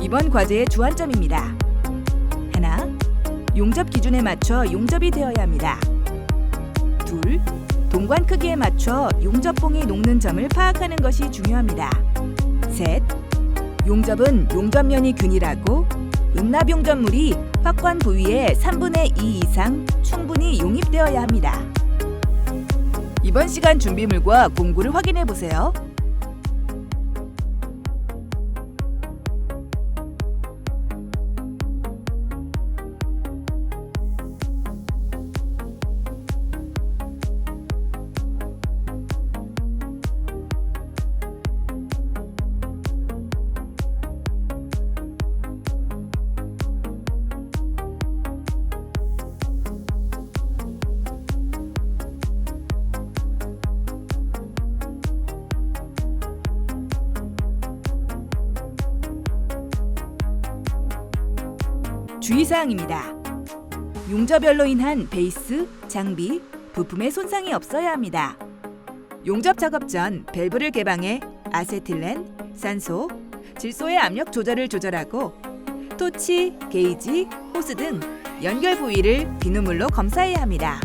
이번 과제의 주안점입니다. 하나, 용접 기준에 맞춰 용접이 되어야 합니다. 둘, 동관 크기에 맞춰 용접봉이 녹는 점을 파악하는 것이 중요합니다. 셋, 용접은 용접면이 균일하고 은납 용접물이 확관 부위의 3분의 2 이상 충분히 용입되어야 합니다. 이번 시간 준비물과 공구를 확인해 보세요. 주의사항입니다. 용접열로 인한 베이스, 장비, 부품에 손상이 없어야 합니다. 용접 작업 전 밸브를 개방해 아세틸렌, 산소, 질소의 압력 조절을 조절하고 토치, 게이지, 호스 등 연결 부위를 비누물로 검사해야 합니다.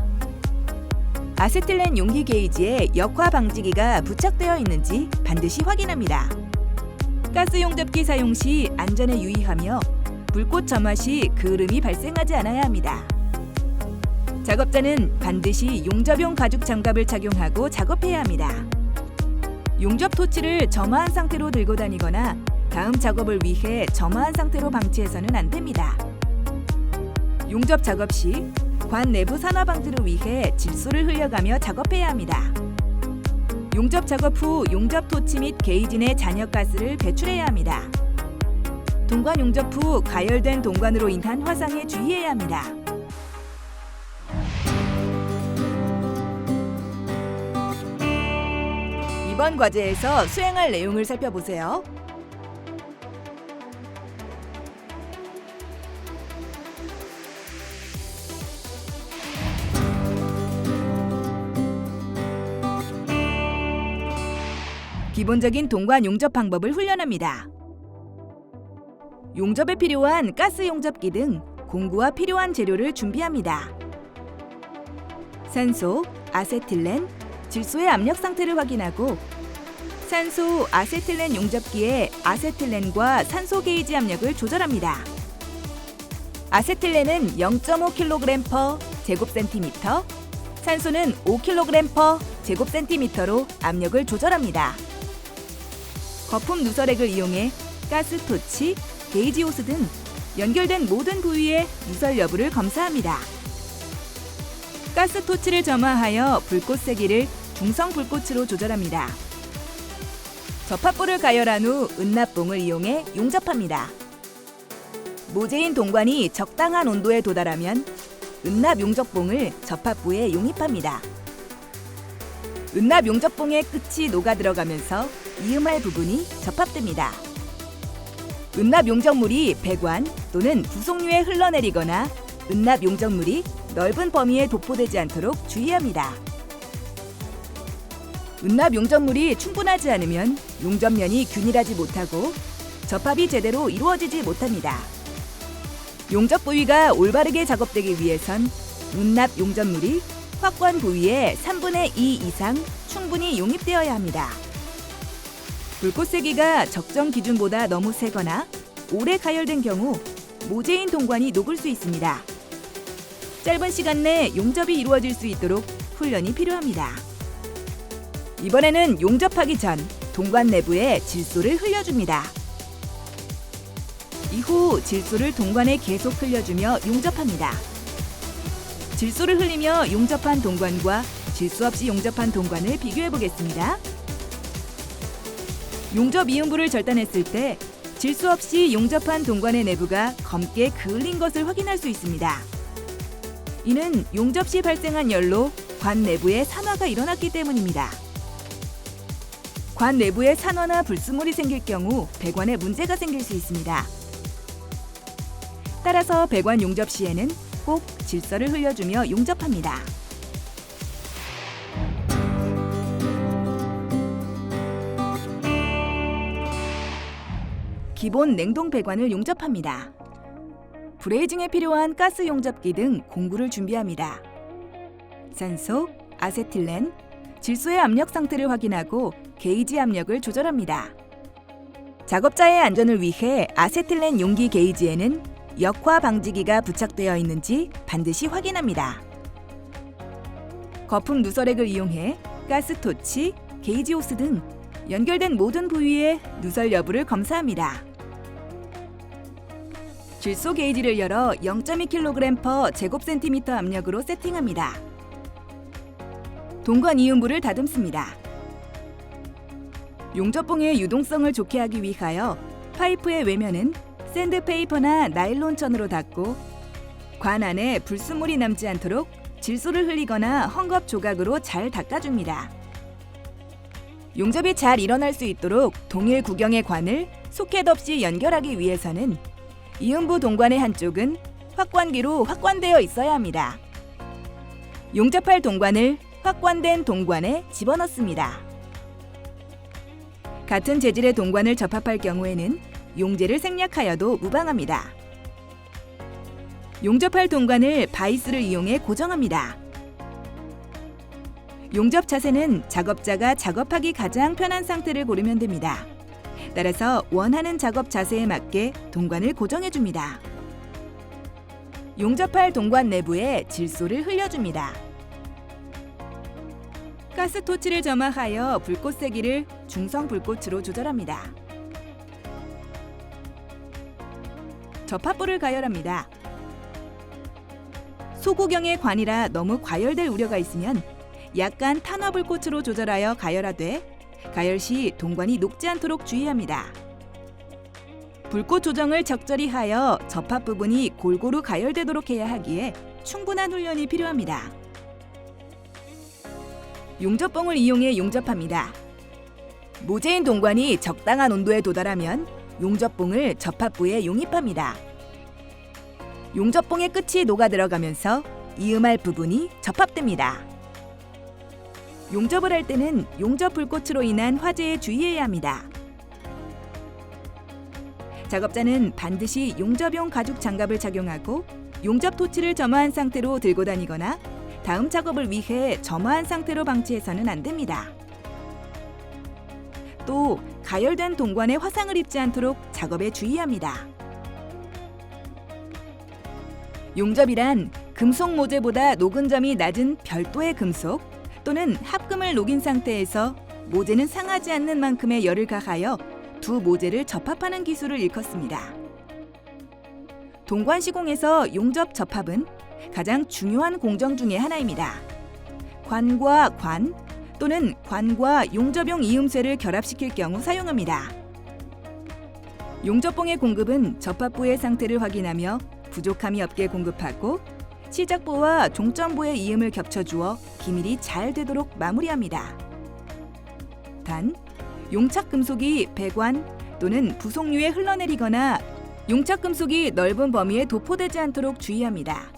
아세틸렌 용기 게이지에 역화 방지기가 부착되어 있는지 반드시 확인합니다. 가스 용접기 사용 시 안전에 유의하며 불꽃 점화 시 그을음이 발생하지 않아야 합니다. 작업자는 반드시 용접용 가죽 장갑을 착용하고 작업해야 합니다. 용접 토치를 점화한 상태로 들고 다니거나 다음 작업을 위해 점화한 상태로 방치해서는 안 됩니다. 용접 작업 시 관 내부 산화 방지를 위해 질소를 흘려가며 작업해야 합니다. 용접 작업 후 용접 토치 및 게이지 내 잔여가스를 배출해야 합니다. 동관 용접 후 가열된 동관으로 인한 화상에 주의해야 합니다. 이번 과제에서 수행할 내용을 살펴보세요. 기본적인 동관 용접 방법을 훈련합니다. 용접에 필요한 가스 용접기 등 공구와 필요한 재료를 준비합니다. 산소, 아세틸렌, 질소의 압력 상태를 확인하고 산소, 아세틸렌 용접기에 아세틸렌과 산소 게이지 압력을 조절합니다. 아세틸렌은 0.5kg 제곱센티미터, 산소는 5kg 제곱센티미터로 압력을 조절합니다. 거품 누설액을 이용해 가스 토치, 게이지 호스 등 연결된 모든 부위의 누설 여부를 검사합니다. 가스 토치를 점화하여 불꽃 세기를 중성 불꽃으로 조절합니다. 접합부를 가열한 후 은납봉을 이용해 용접합니다. 모재인 동관이 적당한 온도에 도달하면 은납 용접봉을 접합부에 용입합니다. 은납 용접봉의 끝이 녹아 들어가면서 이음할 부분이 접합됩니다. 은납 용접물이 배관 또는 부속류에 흘러내리거나 은납 용접물이 넓은 범위에 도포되지 않도록 주의합니다. 은납 용접물이 충분하지 않으면 용접면이 균일하지 못하고 접합이 제대로 이루어지지 못합니다. 용접 부위가 올바르게 작업되기 위해선 은납 용접물이 확관 부위의 3분의 2 이상 충분히 용입되어야 합니다. 불꽃 세기가 적정 기준보다 너무 세거나 오래 가열된 경우 모재인 동관이 녹을 수 있습니다. 짧은 시간 내 용접이 이루어질 수 있도록 훈련이 필요합니다. 이번에는 용접하기 전 동관 내부에 질소를 흘려줍니다. 이후 질소를 동관에 계속 흘려주며 용접합니다. 질소를 흘리며 용접한 동관과 질소 없이 용접한 동관을 비교해 보겠습니다. 용접 이음부를 절단했을 때 질소 없이 용접한 동관의 내부가 검게 그을린 것을 확인할 수 있습니다. 이는 용접 시 발생한 열로 관 내부에 산화가 일어났기 때문입니다. 관 내부에 산화나 불순물이 생길 경우 배관에 문제가 생길 수 있습니다. 따라서 배관 용접 시에는 꼭 질소를 흘려주며 용접합니다. 기본 냉동 배관을 용접합니다. 브레이징에 필요한 가스 용접기 등 공구를 준비합니다. 산소, 아세틸렌, 질소의 압력 상태를 확인하고 게이지 압력을 조절합니다. 작업자의 안전을 위해 아세틸렌 용기 게이지에는 역화 방지기가 부착되어 있는지 반드시 확인합니다. 거품 누설액을 이용해 가스토치, 게이지 호스 등 연결된 모든 부위의 누설 여부를 검사합니다. 질소 게이지를 열어 0.2kg/제곱센티미터 압력으로 세팅합니다. 동관 이음부를 다듬습니다. 용접봉의 유동성을 좋게 하기 위하여 파이프의 외면은 샌드페이퍼나 나일론천으로 닦고 관 안에 불순물이 남지 않도록 질소를 흘리거나 헝겊 조각으로 잘 닦아줍니다. 용접이 잘 일어날 수 있도록 동일 구경의 관을 소켓 없이 연결하기 위해서는 이음부 동관의 한쪽은 확관기로 확관되어 있어야 합니다. 용접할 동관을 확관된 동관에 집어넣습니다. 같은 재질의 동관을 접합할 경우에는 용재를 생략하여도 무방합니다. 용접할 동관을 바이스를 이용해 고정합니다. 용접 자세는 작업자가 작업하기 가장 편한 상태를 고르면 됩니다. 따라서 원하는 작업 자세에 맞게 동관을 고정해줍니다. 용접할 동관 내부에 질소를 흘려줍니다. 가스토치를 점화하여 불꽃 세기를 중성 불꽃으로 조절합니다. 접합부를 가열합니다. 소구경의 관이라 너무 과열될 우려가 있으면 약간 탄화 불꽃으로 조절하여 가열하되 가열 시 동관이 녹지 않도록 주의합니다. 불꽃 조정을 적절히 하여 접합 부분이 골고루 가열되도록 해야 하기에 충분한 훈련이 필요합니다. 용접봉을 이용해 용접합니다. 모재인 동관이 적당한 온도에 도달하면 용접봉을 접합부에 용입합니다. 용접봉의 끝이 녹아 들어가면서 이음할 부분이 접합됩니다. 용접을 할 때는 용접 불꽃으로 인한 화재에 주의해야 합니다. 작업자는 반드시 용접용 가죽 장갑을 착용하고 용접 토치를 점화한 상태로 들고 다니거나 다음 작업을 위해 점화한 상태로 방치해서는 안 됩니다. 또 가열된 동관에 화상을 입지 않도록 작업에 주의합니다. 용접이란 금속 모재보다 녹은 점이 낮은 별도의 금속 또는 합금을 녹인 상태에서 모재는 상하지 않는 만큼의 열을 가하여 두 모재를 접합하는 기술을 일컫습니다. 동관 시공에서 용접 접합은 가장 중요한 공정 중의 하나입니다. 관과 관 또는 관과 용접용 이음쇠를 결합시킬 경우 사용합니다. 용접봉의 공급은 접합부의 상태를 확인하며 부족함이 없게 공급하고 시작부와 종점부의 이음을 겹쳐주어 기밀이 잘 되도록 마무리합니다. 단, 용착 금속이 배관 또는 부속류에 흘러내리거나 용착 금속이 넓은 범위에 도포되지 않도록 주의합니다.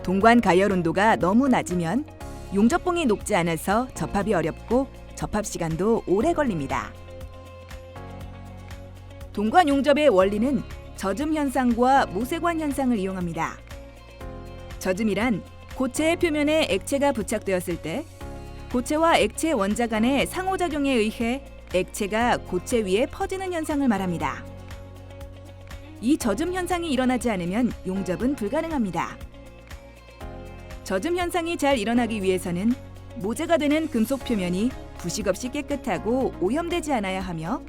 동관 가열 온도가 너무 낮으면 용접봉이 녹지 않아서 접합이 어렵고 접합 시간도 오래 걸립니다. 동관 용접의 원리는 젖음 현상과 모세관 현상을 이용합니다. 젖음이란 고체의 표면에 액체가 부착되었을 때 고체와 액체 원자 간의 상호작용에 의해 액체가 고체 위에 퍼지는 현상을 말합니다. 이 젖음 현상이 일어나지 않으면 용접은 불가능합니다. 젖음 현상이 잘 일어나기 위해서는 모재가 되는 금속 표면이 부식 없이 깨끗하고 오염되지 않아야 하며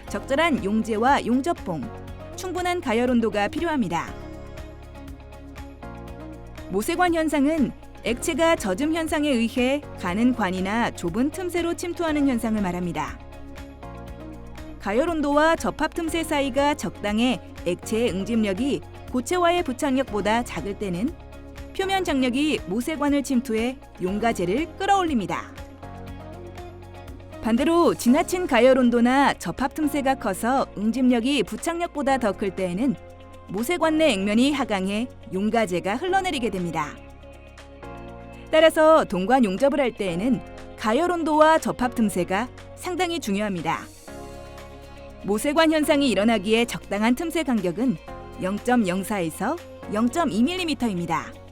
적절한 용재와 용접봉, 충분한 가열 온도가 필요합니다. 모세관 현상은 액체가 젖음 현상에 의해 가는 관이나 좁은 틈새로 침투하는 현상을 말합니다. 가열 온도와 접합 틈새 사이가 적당해 액체의 응집력이 고체와의 부착력보다 작을 때는 표면 장력이 모세관을 침투해 용가제를 끌어올립니다. 반대로 지나친 가열 온도나 접합 틈새가 커서 응집력이 부착력보다 더 클 때에는 모세관 내 액면이 하강해 용가제가 흘러내리게 됩니다. 따라서 동관 용접을 할 때에는 가열 온도와 접합 틈새가 상당히 중요합니다. 모세관 현상이 일어나기에 적당한 틈새 간격은 0.04에서 0.2mm입니다.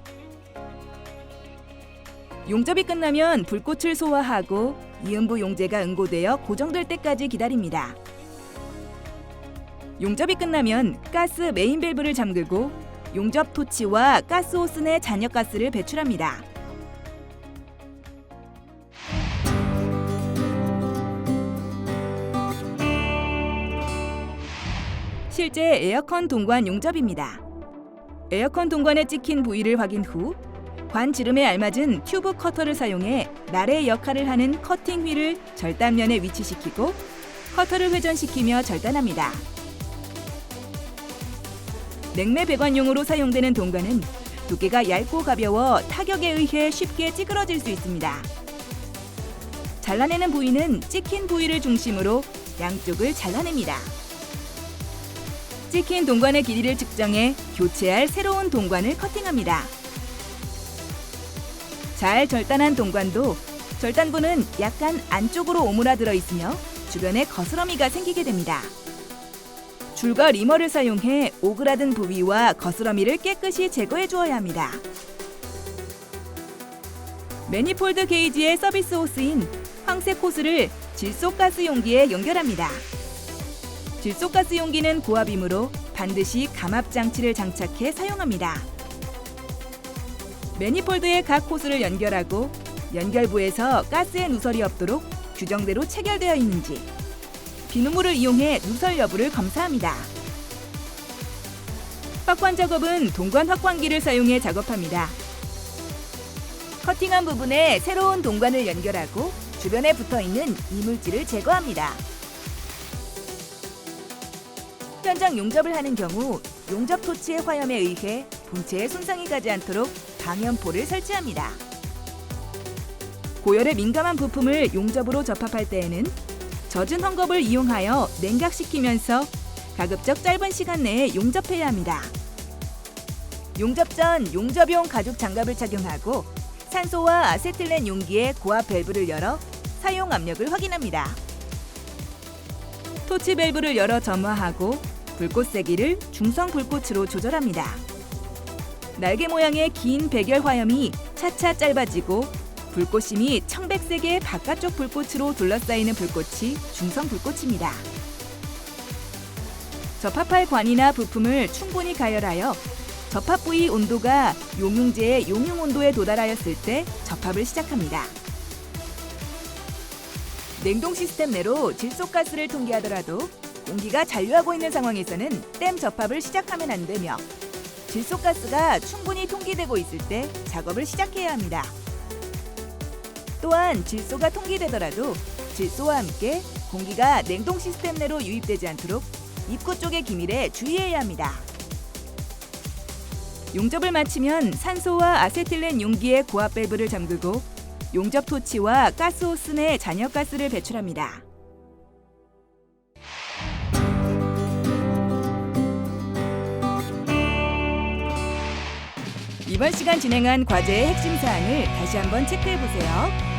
용접이 끝나면 불꽃을 소화하고 이음부 용제가 응고되어 고정될 때까지 기다립니다. 용접이 끝나면 가스 메인 밸브를 잠그고 용접 토치와 가스 호스 내 잔여가스를 배출합니다. 실제 에어컨 동관 용접입니다. 에어컨 동관에 찍힌 부위를 확인 후 관 지름에 알맞은 튜브 커터를 사용해 날의 역할을 하는 커팅 휠을 절단면에 위치시키고 커터를 회전시키며 절단합니다. 냉매 배관용으로 사용되는 동관은 두께가 얇고 가벼워 타격에 의해 쉽게 찌그러질 수 있습니다. 잘라내는 부위는 찍힌 부위를 중심으로 양쪽을 잘라냅니다. 찍힌 동관의 길이를 측정해 교체할 새로운 동관을 커팅합니다. 잘 절단한 동관도 절단부는 약간 안쪽으로 오므라들어 있으며 주변에 거스러미가 생기게 됩니다. 줄과 리머를 사용해 오그라든 부위와 거스러미를 깨끗이 제거해 주어야 합니다. 매니폴드 게이지의 서비스 호스인 황색 호스를 질소가스 용기에 연결합니다. 질소가스 용기는 고압이므로 반드시 감압 장치를 장착해 사용합니다. 매니폴드의 각 호스를 연결하고 연결부에서 가스의 누설이 없도록 규정대로 체결되어 있는지 비누물을 이용해 누설 여부를 검사합니다. 확관 작업은 동관 확관기를 사용해 작업합니다. 커팅한 부분에 새로운 동관을 연결하고 주변에 붙어있는 이물질을 제거합니다. 현장 용접을 하는 경우 용접 토치의 화염에 의해 본체에 손상이 가지 않도록 방염포를 설치합니다. 고열에 민감한 부품을 용접으로 접합할 때에는 젖은 헝겊을 이용하여 냉각시키면서 가급적 짧은 시간 내에 용접해야 합니다. 용접 전 용접용 가죽 장갑을 착용하고 산소와 아세틸렌 용기의 고압 밸브를 열어 사용 압력을 확인합니다. 토치 밸브를 열어 점화하고 불꽃 세기를 중성 불꽃으로 조절합니다. 날개 모양의 긴 백열 화염이 차차 짧아지고 불꽃심이 청백색의 바깥쪽 불꽃으로 둘러싸이는 불꽃이 중성 불꽃입니다. 접합할 관이나 부품을 충분히 가열하여 접합 부위 온도가 용융제의 용융 온도에 도달하였을 때 접합을 시작합니다. 냉동 시스템 내로 질소가스를 통기하더라도 공기가 잔류하고 있는 상황에서는 댐 접합을 시작하면 안 되며 질소가스가 충분히 통기되고 있을 때 작업을 시작해야 합니다. 또한 질소가 통기되더라도 질소와 함께 공기가 냉동 시스템 내로 유입되지 않도록 입구 쪽의 기밀에 주의해야 합니다. 용접을 마치면 산소와 아세틸렌 용기의 고압 밸브를 잠그고 용접 토치와 가스 호스 내 잔여가스를 배출합니다. 이번 시간 진행한 과제의 핵심 사항을 다시 한번 체크해 보세요.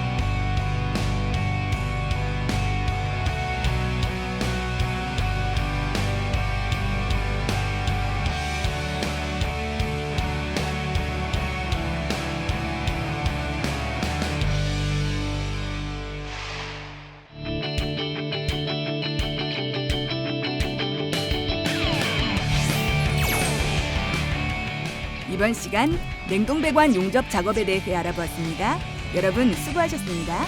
이번 시간 냉동배관 용접 작업에 대해 알아보았습니다. 여러분 수고하셨습니다.